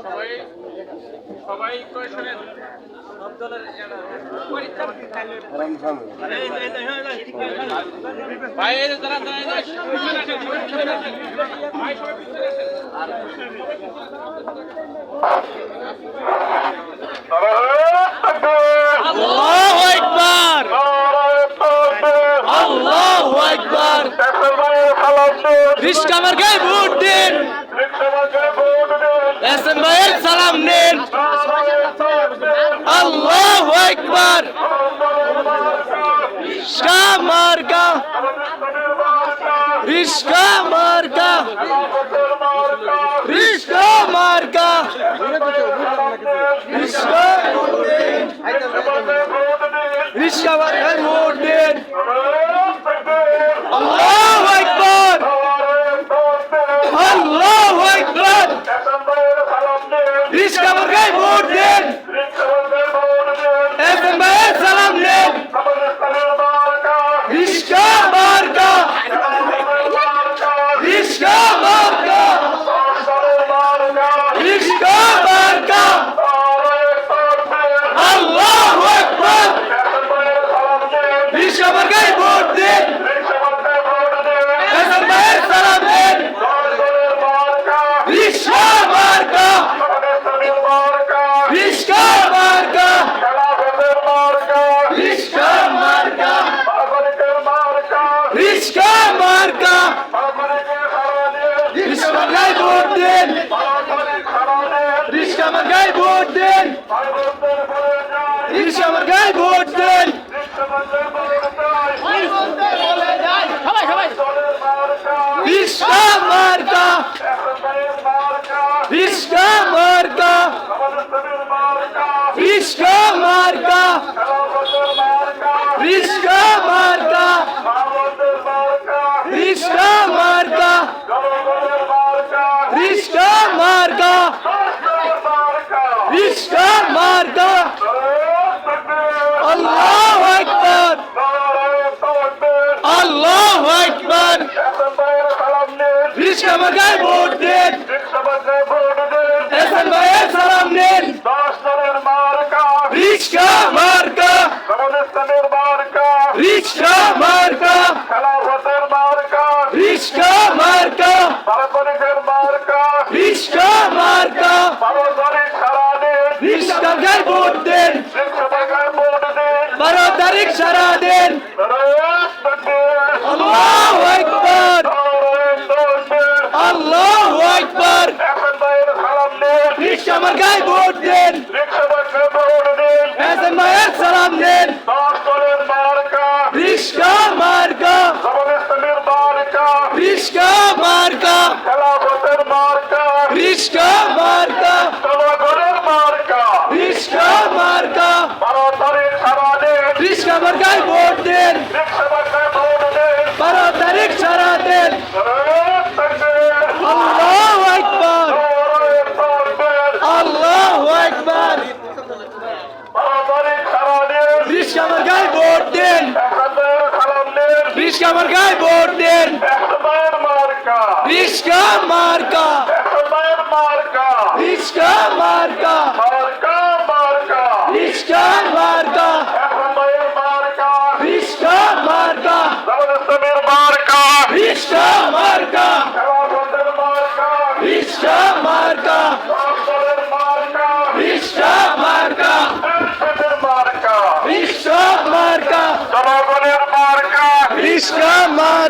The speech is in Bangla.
সবাই সবাই করে শুনেন ভাই যারা ভাই সবাই আল্লাহু আকবার, আল্লাহু আকবার। রিস্কা মার্কায় ভোট দিন, এসএম ভাইয়ের সালাম নিন। আল্লাহু আকবার। রিস্কা মার্কা, রিস্কা মার্কা, রিস্কা মার্কা, রিস্কা রিস্কা মার্কায় ভোট দিন। আল্লাহু আকবার, আল্লাহু আকবার। রিস্কা মার্কায় ভোট দিন, এসএম ভাইয়ের সালাম নিন। রিস্কা মার্কা, রিস্কা মার্কা, রিস্কা মার্কা। আল্লাহু আকবার। রিস্কা মার্কায় ভোট দিন, এসএম ভাইয়ের সালাম নিন। রিস্কা মার্কা, রিস্কা মার্কা, রিস্কা মার্কা, রিস্কা মার্কা। রিস্কা মার্কায় ভোট দিন, রিস্কা মার্কায় ভোট দিন, রিস্কা মার্কায় ভোট দিন। রিস্কা মার্কা, রিস্কা মার্কা, রিস্কা মার্কা, রিস্কা মার্কা, রিস্কা মার্কা, রিস্কা মার্কা, রিস্কা মার্কা। আল্লাহু আকবার, আল্লাহু আকবার। রিস্কা মার্কায় ভোট দিন, এসএম ভাইয়ের সালাম নিন। রিস্কা মার্কা, রিস্কা মার্কা, রিস্কা মার্কা, রিস্কা মার্কা। রিস্কা মার্কায় ভোট দিন, 12 তারিখ সারা দিন। আল্লাহু আকবার, আল্লাহু আকবার। রিস্কা মার্কায় ভোট দিন, এসএম ভাইয়ের সালাম নিন। রিস্কা মার্কা, রিস্কা মার্কা, রিস্কা মার্কা, রিস্কা মার্কা। রিস্কা মার্কায় ভোট দিন, 12 তারিখ সারা দিন। আল্লাহু আকবার, আল্লাহু আকবার। রিস্কা মার্কায় ভোট দিন, রিস্কা মার্কায় ভোট দিন। রিস্কা মার্কা, রিস্কা মার্কা, রিস্কা মার্কা, রিস্কা মার্কা, রিস্কা মার্কা, রিস্কা মার্কা, রিস্কা মার্কা, রিস্কা মার্কা, রিস্কা মার্কা।